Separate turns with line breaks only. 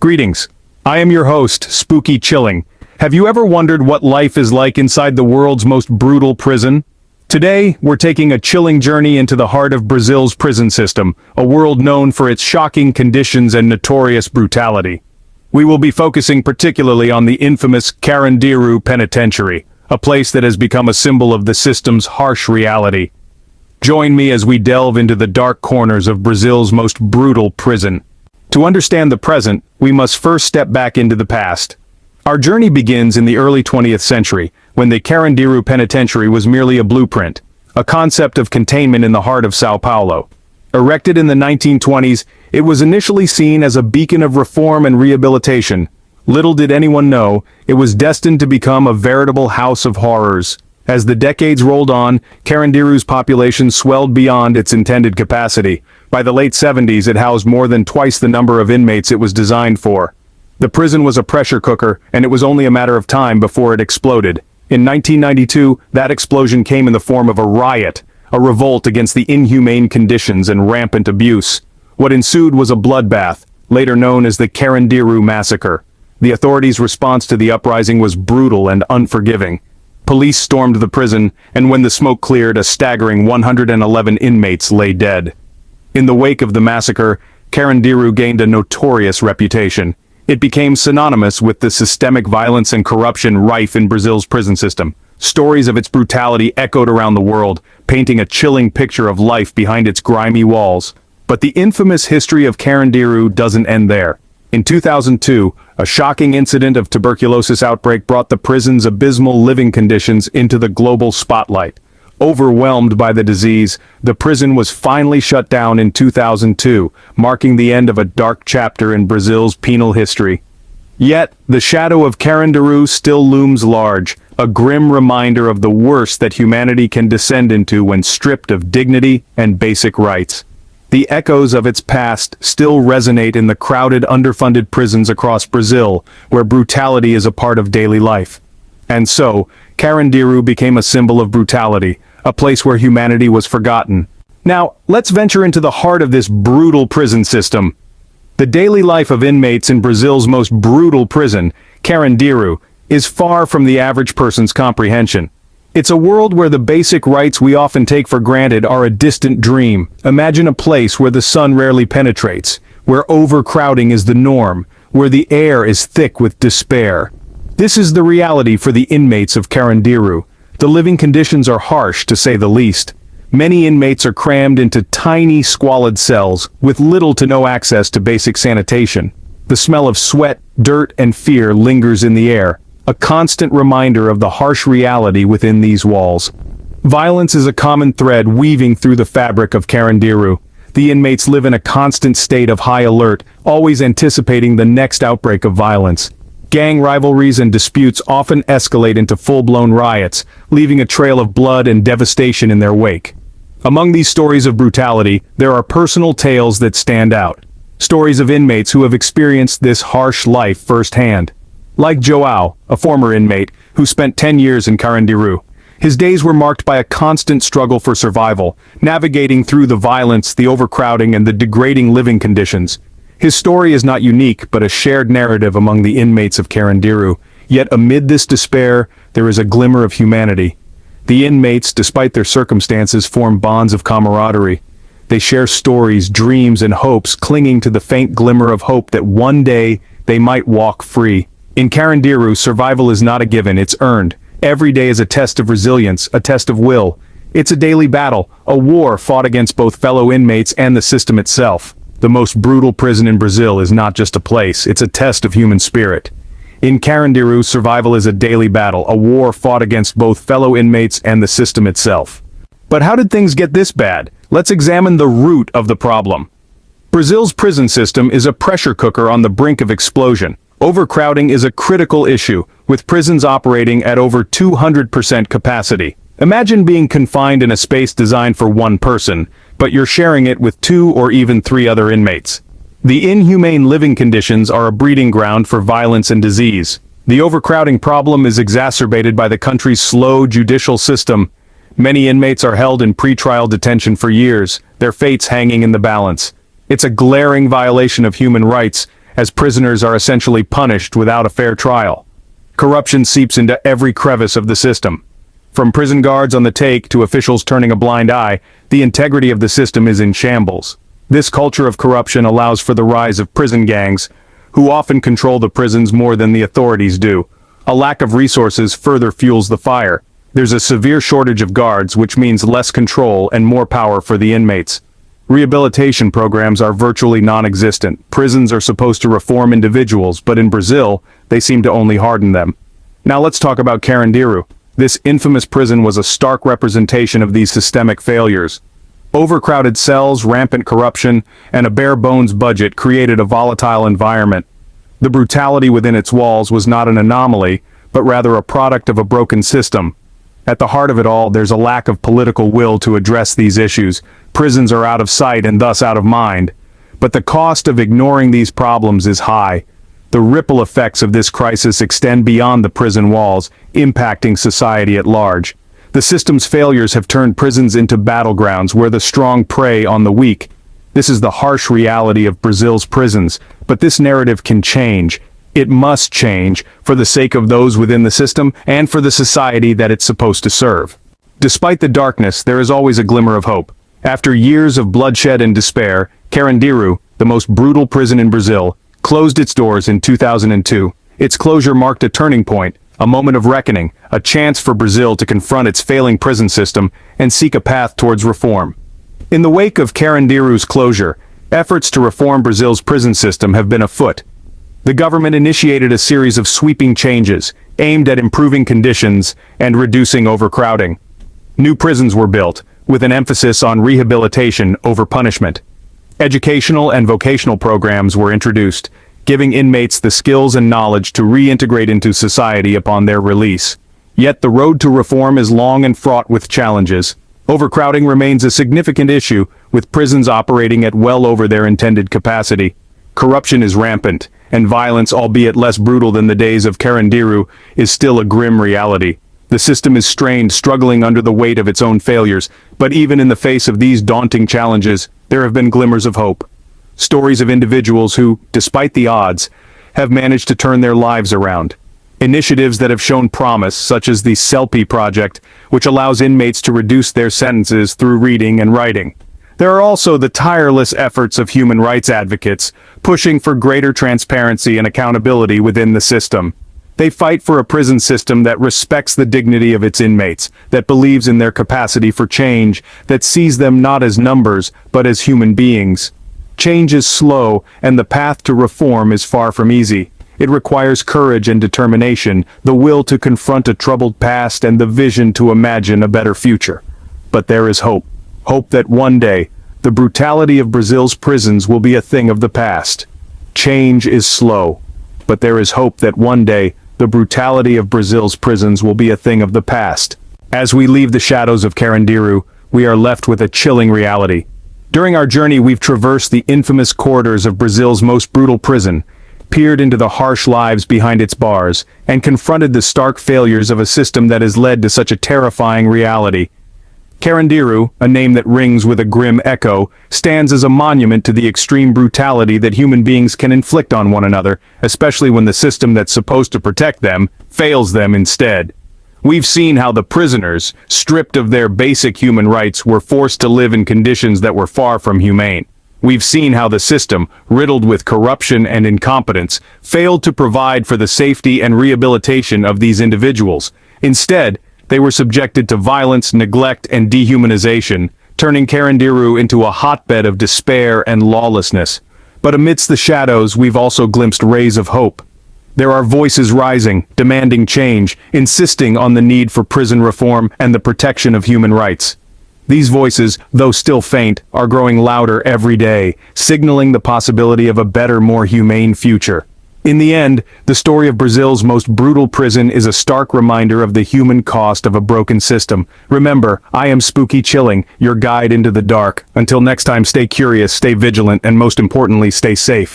Greetings. I am your host, Spooky Chilling. Have you ever wondered what life is like inside the world's most brutal prison? Today, we're taking a chilling journey into the heart of Brazil's prison system, a world known for its shocking conditions and notorious brutality. We will be focusing particularly on the infamous Carandiru Penitentiary, a place that has become a symbol of the system's harsh reality. Join me as we delve into the dark corners of Brazil's most brutal prison. To understand the present, we must first step back into the past. Our journey begins in the early 20th century, when the Carandiru Penitentiary was merely a blueprint, a concept of containment in the heart of São Paulo. Erected in the 1920s, it was initially seen as a beacon of reform and rehabilitation. Little did anyone know, it was destined to become a veritable house of horrors. As the decades rolled on, Carandiru's population swelled beyond its intended capacity. By the late 70s, it housed more than twice the number of inmates it was designed for. The prison was a pressure cooker, and it was only a matter of time before it exploded. In 1992, that explosion came in the form of a riot, a revolt against the inhumane conditions and rampant abuse. What ensued was a bloodbath, later known as the Carandiru Massacre. The authorities' response to the uprising was brutal and unforgiving. Police stormed the prison, and when the smoke cleared, a staggering 111 inmates lay dead. In the wake of the massacre, Carandiru gained a notorious reputation. It became synonymous with the systemic violence and corruption rife in Brazil's prison system. Stories of its brutality echoed around the world, painting a chilling picture of life behind its grimy walls. But the infamous history of Carandiru doesn't end there. In 2002, a shocking incident of tuberculosis outbreak brought the prison's abysmal living conditions into the global spotlight. Overwhelmed by the disease, the prison was finally shut down in 2002, marking the end of a dark chapter in Brazil's penal history. Yet, the shadow of Carandiru still looms large, a grim reminder of the worst that humanity can descend into when stripped of dignity and basic rights. The echoes of its past still resonate in the crowded, underfunded prisons across Brazil, where brutality is a part of daily life. And so, Carandiru became a symbol of brutality, a place where humanity was forgotten. Now, let's venture into the heart of this brutal prison system. The daily life of inmates in Brazil's most brutal prison, Carandiru, is far from the average person's comprehension. It's a world where the basic rights we often take for granted are a distant dream. Imagine a place where the sun rarely penetrates, where overcrowding is the norm, where the air is thick with despair. This is the reality for the inmates of Carandiru. The living conditions are harsh, to say the least. Many inmates are crammed into tiny, squalid cells, with little to no access to basic sanitation. The smell of sweat, dirt, and fear lingers in the air, a constant reminder of the harsh reality within these walls. Violence is a common thread weaving through the fabric of Carandiru. The inmates live in a constant state of high alert, always anticipating the next outbreak of violence. Gang rivalries and disputes often escalate into full-blown riots, leaving a trail of blood and devastation in their wake. Among these stories of brutality, there are personal tales that stand out. Stories of inmates who have experienced this harsh life firsthand. Like João, a former inmate, who spent 10 years in Carandiru. His days were marked by a constant struggle for survival, navigating through the violence, the overcrowding, and the degrading living conditions. His story is not unique, but a shared narrative among the inmates of Carandiru. Yet amid this despair, there is a glimmer of humanity. The inmates, despite their circumstances, form bonds of camaraderie. They share stories, dreams, and hopes, clinging to the faint glimmer of hope that one day they might walk free. In Carandiru, survival is not a given, it's earned. Every day is a test of resilience, a test of will. It's a daily battle, a war fought against both fellow inmates and the system itself. The most brutal prison in Brazil is not just a place, it's a test of human spirit. In Carandiru, survival is a daily battle, a war fought against both fellow inmates and the system itself. But how did things get this bad? Let's examine the root of the problem. Brazil's prison system is a pressure cooker on the brink of explosion. Overcrowding is a critical issue, with prisons operating at over 200% capacity. Imagine being confined in a space designed for one person, but you're sharing it with 2 or even 3 other inmates. The inhumane living conditions are a breeding ground for violence and disease. The overcrowding problem is exacerbated by the country's slow judicial system. Many inmates are held in pretrial detention for years, their fates hanging in the balance. It's a glaring violation of human rights, as prisoners are essentially punished without a fair trial. Corruption seeps into every crevice of the system. From prison guards on the take to officials turning a blind eye, the integrity of the system is in shambles. This culture of corruption allows for the rise of prison gangs, who often control the prisons more than the authorities do. A lack of resources further fuels the fire. There's a severe shortage of guards, which means less control and more power for the inmates. Rehabilitation programs are virtually non-existent. Prisons are supposed to reform individuals, but in Brazil, they seem to only harden them. Now let's talk about Carandiru. This infamous prison was a stark representation of these systemic failures. Overcrowded cells, rampant corruption, and a bare-bones budget created a volatile environment. The brutality within its walls was not an anomaly, but rather a product of a broken system. At the heart of it all, there's a lack of political will to address these issues. Prisons are out of sight and thus out of mind. But the cost of ignoring these problems is high. The ripple effects of this crisis extend beyond the prison walls, impacting society at large. The system's failures have turned prisons into battlegrounds where the strong prey on the weak. This is the harsh reality of Brazil's prisons, but this narrative can change. It must change, for the sake of those within the system and for the society that it's supposed to serve. Despite the darkness, there is always a glimmer of hope. After years of bloodshed and despair, Carandiru, the most brutal prison in Brazil, closed its doors in 2002. Its closure marked a turning point, a moment of reckoning, a chance for Brazil to confront its failing prison system and seek a path towards reform. In the wake of Carandiru's closure, efforts to reform Brazil's prison system have been afoot. The government initiated a series of sweeping changes, aimed at improving conditions and reducing overcrowding. New prisons were built, with an emphasis on rehabilitation over punishment. Educational and vocational programs were introduced, giving inmates the skills and knowledge to reintegrate into society upon their release. Yet the road to reform is long and fraught with challenges. Overcrowding remains a significant issue, with prisons operating at well over their intended capacity. Corruption is rampant, and violence, albeit less brutal than the days of Carandiru, is still a grim reality. The system is strained, struggling under the weight of its own failures, but even in the face of these daunting challenges, there have been glimmers of hope. Stories of individuals who, despite the odds, have managed to turn their lives around. Initiatives that have shown promise, such as the CELPI project, which allows inmates to reduce their sentences through reading and writing. There are also the tireless efforts of human rights advocates, pushing for greater transparency and accountability within the system. They fight for a prison system that respects the dignity of its inmates, that believes in their capacity for change, that sees them not as numbers, but as human beings. Change is slow, and the path to reform is far from easy. It requires courage and determination, the will to confront a troubled past and the vision to imagine a better future. But there is hope. Hope that one day, the brutality of Brazil's prisons will be a thing of the past. Change is slow, but there is hope that one day, the brutality of Brazil's prisons will be a thing of the past. As we leave the shadows of Carandiru, we are left with a chilling reality. During our journey, we've traversed the infamous corridors of Brazil's most brutal prison, peered into the harsh lives behind its bars, and confronted the stark failures of a system that has led to such a terrifying reality. Carandiru, a name that rings with a grim echo, stands as a monument to the extreme brutality that human beings can inflict on one another, especially when the system that's supposed to protect them fails them instead. We've seen how the prisoners, stripped of their basic human rights, were forced to live in conditions that were far from humane. We've seen how the system, riddled with corruption and incompetence, failed to provide for the safety and rehabilitation of these individuals. Instead, they were subjected to violence, neglect, and dehumanization, turning Carandiru into a hotbed of despair and lawlessness. But amidst the shadows, we've also glimpsed rays of hope. There are voices rising, demanding change, insisting on the need for prison reform and the protection of human rights. These voices, though still faint, are growing louder every day, signaling the possibility of a better, more humane future. In the end, the story of Brazil's most brutal prison is a stark reminder of the human cost of a broken system. Remember, I am Spooky Chilling, your guide into the dark. Until next time, stay curious, stay vigilant, and most importantly, stay safe.